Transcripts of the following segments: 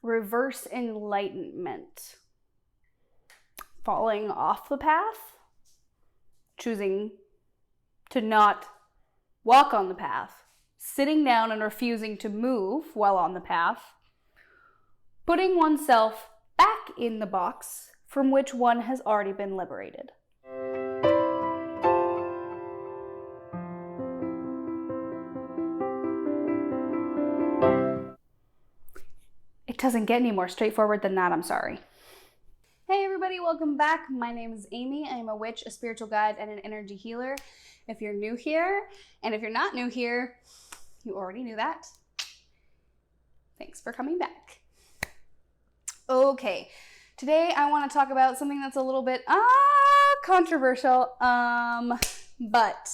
reverse enlightenment. Falling off the path, choosing to not walk on the path, sitting down and refusing to move while on the path, putting oneself back in the box from which one has already been liberated. It doesn't get any more straightforward than that, I'm sorry. Hey everybody, welcome back. My name is Amy. I am a witch, a spiritual guide, and an energy healer. If you're new here, and if you're not new here, you already knew that. Thanks for coming back. Okay, today I want to talk about something that's a little bit controversial, but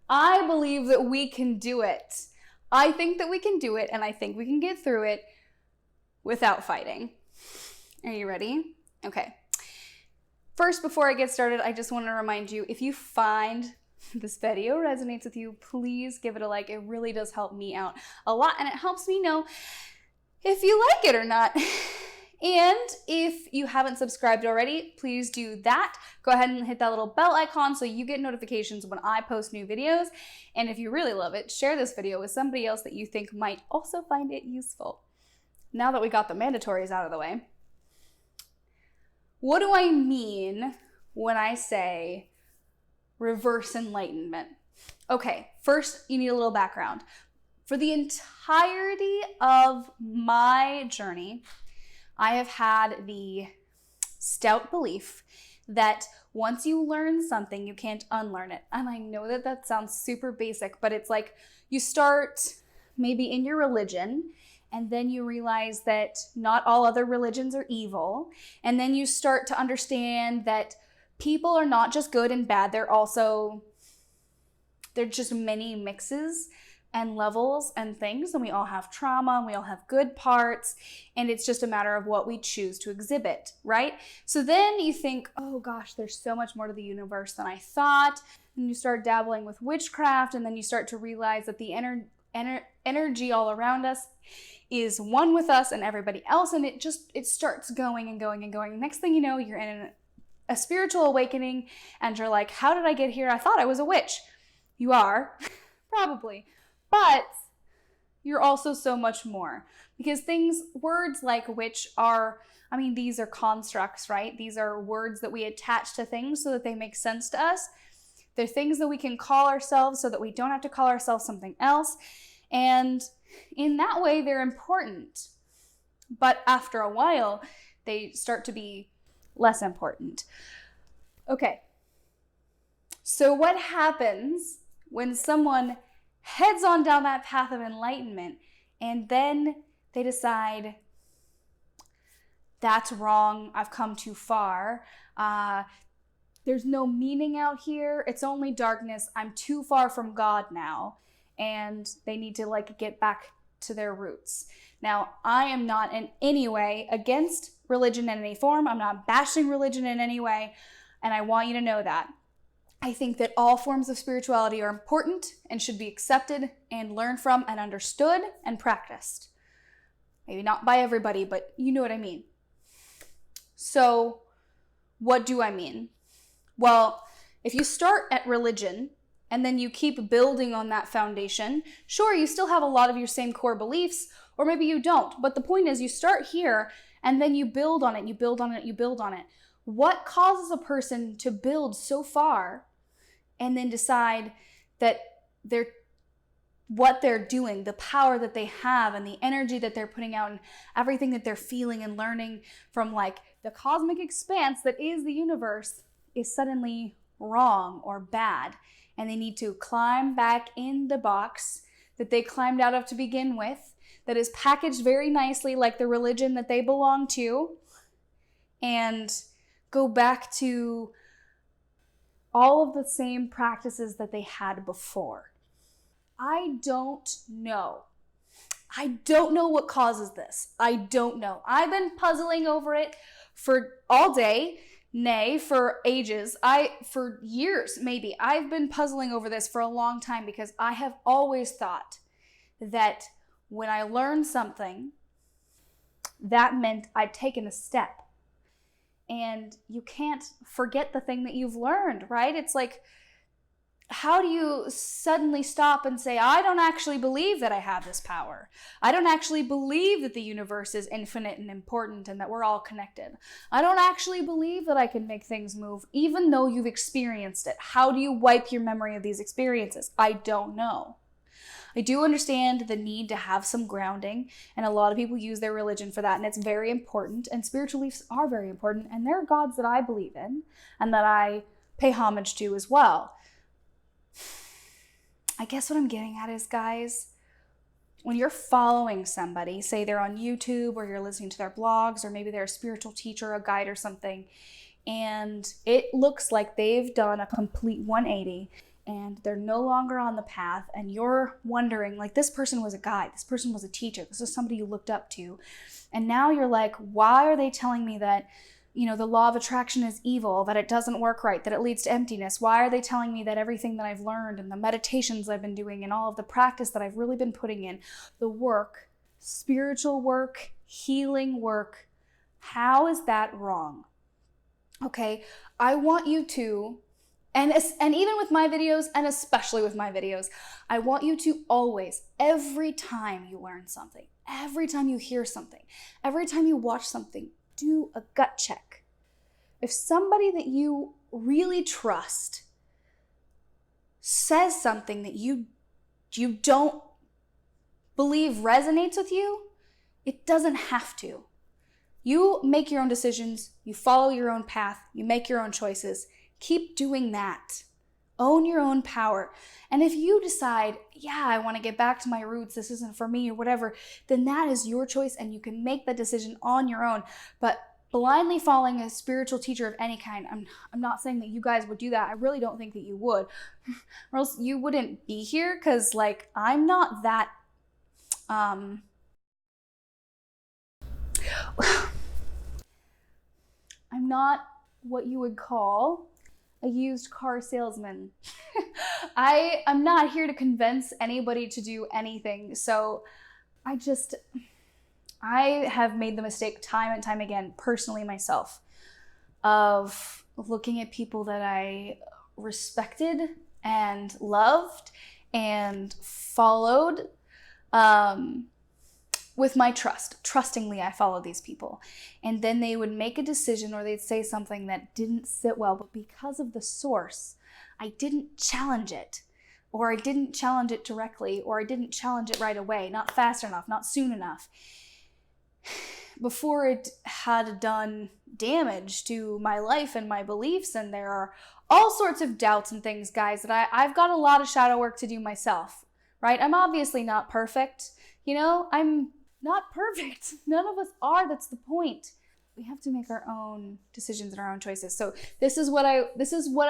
I believe that we can do it. I think that we can do it, and I think we can get through it without fighting. Are you ready? Okay. First, before I get started, I just want to remind you, if you find this video resonates with you, please give it a like. It really does help me out a lot, and it helps me know if you like it or not. And if you haven't subscribed already, please do that. Go ahead and hit that little bell icon so you get notifications when I post new videos. And if you really love it, share this video with somebody else that you think might also find it useful. Now that we got the mandatories out of the way, what do I mean when I say reverse enlightenment? Okay, first you need a little background. For the entirety of my journey, I have had the stout belief that once you learn something, you can't unlearn it. And I know that that sounds super basic, but it's like you start maybe in your religion, and then you realize that not all other religions are evil. And then you start to understand that people are not just good and bad. They're just many mixes and levels and things. And we all have trauma and we all have good parts. And it's just a matter of what we choose to exhibit, right? So then you think, oh gosh, there's so much more to the universe than I thought. And you start dabbling with witchcraft. And then you start to realize that the energy all around us is one with us and everybody else, and it starts going and going and going. Next thing you know, you're in a spiritual awakening, and you're like, how did I get here? I thought I was a witch. You are, probably, but you're also so much more, because words like witch these are constructs, right? These are words that we attach to things so that they make sense to us. They're things that we can call ourselves so that we don't have to call ourselves something else. And in that way, they're important. But after a while, they start to be less important. Okay. So what happens when someone heads on down that path of enlightenment and then they decide, that's wrong, I've come too far, there's no meaning out here, it's only darkness, I'm too far from God now, and they need to get back to their roots. Now, I am not in any way against religion in any form. I'm not bashing religion in any way, and I want you to know that. I think that all forms of spirituality are important and should be accepted and learned from and understood and practiced. Maybe not by everybody, but you know what I mean. So, what do I mean? Well, if you start at religion and then you keep building on that foundation, sure, you still have a lot of your same core beliefs, or maybe you don't. But the point is, you start here and then you build on it, you build on it, you build on it. What causes a person to build so far and then decide that what they're doing, the power that they have and the energy that they're putting out and everything that they're feeling and learning from the cosmic expanse that is the universe is suddenly wrong or bad, and they need to climb back in the box that they climbed out of to begin with, that is packaged very nicely like the religion that they belong to, and go back to all of the same practices that they had before. I don't know. I don't know what causes this. I don't know. I've been puzzling over it for all day. Nay, for ages, for years maybe, I've been puzzling over this for a long time, because I have always thought that when I learn something, that meant I'd taken a step. And you can't forget the thing that you've learned, right? It's like, how do you suddenly stop and say, I don't actually believe that I have this power. I don't actually believe that the universe is infinite and important and that we're all connected. I don't actually believe that I can make things move, even though you've experienced it. How do you wipe your memory of these experiences? I don't know. I do understand the need to have some grounding, and a lot of people use their religion for that, and it's very important, and spiritual beliefs are very important, and there are gods that I believe in and that I pay homage to as well. I guess what I'm getting at is, guys, when you're following somebody, say they're on YouTube or you're listening to their blogs, or maybe they're a spiritual teacher, a guide or something, and it looks like they've done a complete 180 and they're no longer on the path, and you're wondering, like, this person was a guide, this person was a teacher, this is somebody you looked up to, and now you're like, why are they telling me that, the law of attraction is evil, that it doesn't work right, that it leads to emptiness? Why are they telling me that everything that I've learned and the meditations I've been doing and all of the practice that I've really been putting in, the work, spiritual work, healing work, how is that wrong? Okay, I want you to, and even with my videos, and especially with my videos, I want you to always, every time you learn something, every time you hear something, every time you watch something, do a gut check. If somebody that you really trust says something that you don't believe resonates with you, it doesn't have to. You make your own decisions, you follow your own path, you make your own choices. Keep doing that. Own your own power. And if you decide, yeah, I want to get back to my roots, this isn't for me or whatever, then that is your choice and you can make that decision on your own. But blindly following a spiritual teacher of any kind, I'm not saying that you guys would do that. I really don't think that you would. Or else you wouldn't be here, because, like, I'm not that, I'm not what you would call a used car salesman. I'm not here to convince anybody to do anything. So I have made the mistake time and time again, personally myself, of looking at people that I respected and loved and followed, with my trust. Trustingly, I followed these people. And then they would make a decision or they'd say something that didn't sit well, but because of the source, I didn't challenge it. Or I didn't challenge it directly, or I didn't challenge it right away, not fast enough, not soon enough, before it had done damage to my life and my beliefs. And there are all sorts of doubts and things, guys, that I've got a lot of shadow work to do myself, right? I'm obviously not perfect. I'm not perfect. None of us are. That's the point. We have to make our own decisions and our own choices. So this is what I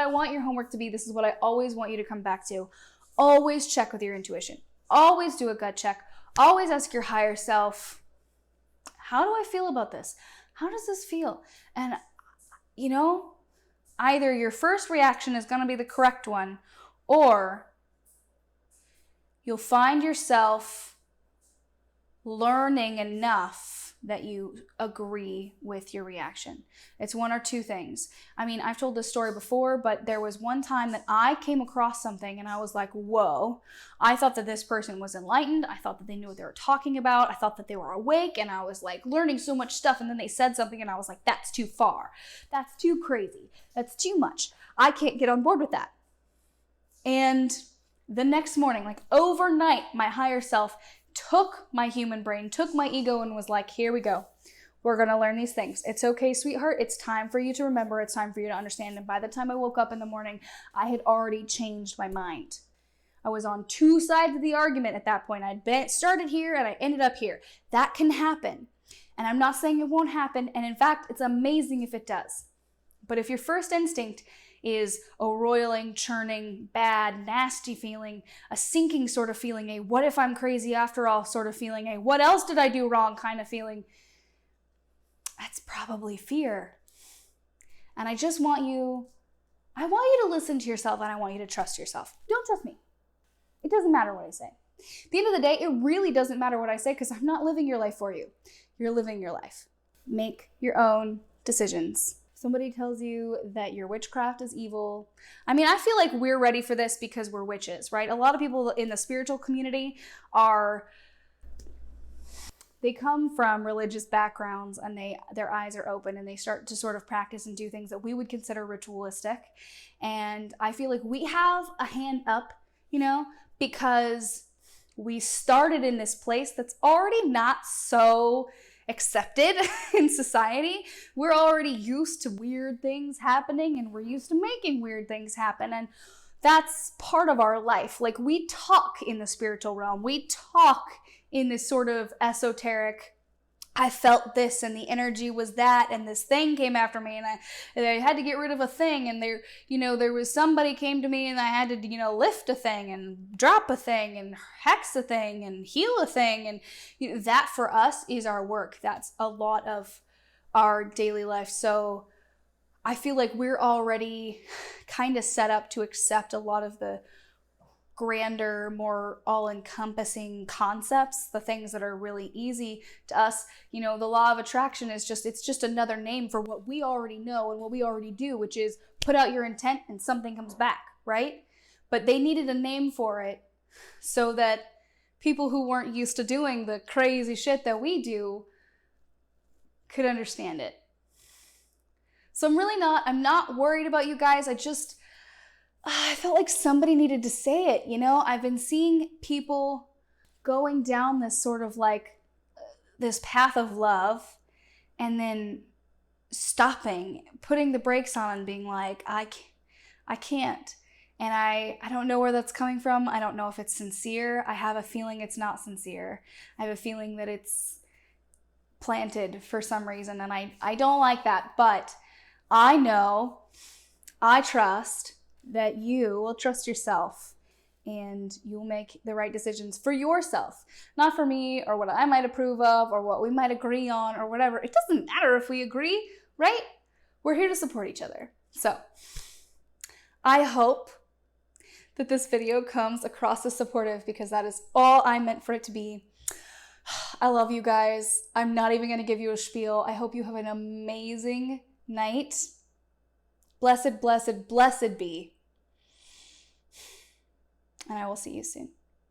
want your homework to be. This is what I always want you to come back to. Always check with your intuition. Always do a gut check. Always ask your higher self, how do I feel about this? How does this feel? And, either your first reaction is going to be the correct one, or you'll find yourself learning enough that you agree with your reaction. It's one or two things. I've told this story before, but there was one time that I came across something and I was like, whoa, I thought that this person was enlightened. I thought that they knew what they were talking about. I thought that they were awake, and I was like learning so much stuff, and then they said something and I was like, that's too far. That's too crazy. That's too much. I can't get on board with that. And the next morning, like overnight, my higher self took my human brain, took my ego, and was like, here we go. We're going to learn these things. It's okay, sweetheart. It's time for you to remember. It's time for you to understand. And by the time I woke up in the morning, I had already changed my mind. I was on two sides of the argument at that point. I'd started here and I ended up here. That can happen. And I'm not saying it won't happen. And in fact, it's amazing if it does. But if your first instinct is a roiling, churning, bad, nasty feeling, a sinking sort of feeling, a what if I'm crazy after all sort of feeling, a what else did I do wrong kind of feeling, that's probably fear. And I want you to listen to yourself, and I want you to trust yourself. Don't trust me. It doesn't matter what I say. At the end of the day, it really doesn't matter what I say, because I'm not living your life for you. You're living your life. Make your own decisions. Somebody tells you that your witchcraft is evil. I mean, I feel like we're ready for this because we're witches, right? A lot of people in the spiritual community they come from religious backgrounds, and their eyes are open, and they start to sort of practice and do things that we would consider ritualistic. And I feel like we have a hand up, because we started in this place that's already not so accepted in society. We're already used to weird things happening, and we're used to making weird things happen. And that's part of our life. Like, we talk in the spiritual realm. We talk in this sort of esoteric, I felt this and the energy was that, and this thing came after me, and I had to get rid of a thing, and there was somebody came to me, and I had to, lift a thing and drop a thing and hex a thing and heal a thing. And that for us is our work. That's a lot of our daily life. So I feel like we're already kind of set up to accept a lot of the grander, more all-encompassing concepts, the things that are really easy to us. The law of attraction is it's just another name for what we already know and what we already do, which is put out your intent and something comes back, right? But they needed a name for it so that people who weren't used to doing the crazy shit that we do could understand it. So I'm not worried about you guys. I felt like somebody needed to say it, I've been seeing people going down this sort of this path of love, and then stopping, putting the brakes on and being like, I can't. And I don't know where that's coming from. I don't know if it's sincere. I have a feeling it's not sincere. I have a feeling that it's planted for some reason, and I don't like that. But I trust that you will trust yourself, and you'll make the right decisions for yourself, not for me or what I might approve of or what we might agree on or whatever. It doesn't matter if we agree, right? We're here to support each other. So I hope that this video comes across as supportive, because that is all I meant for it to be. I love you guys. I'm not even going to give you a spiel. I hope you have an amazing night. Blessed, blessed, blessed be. And I will see you soon.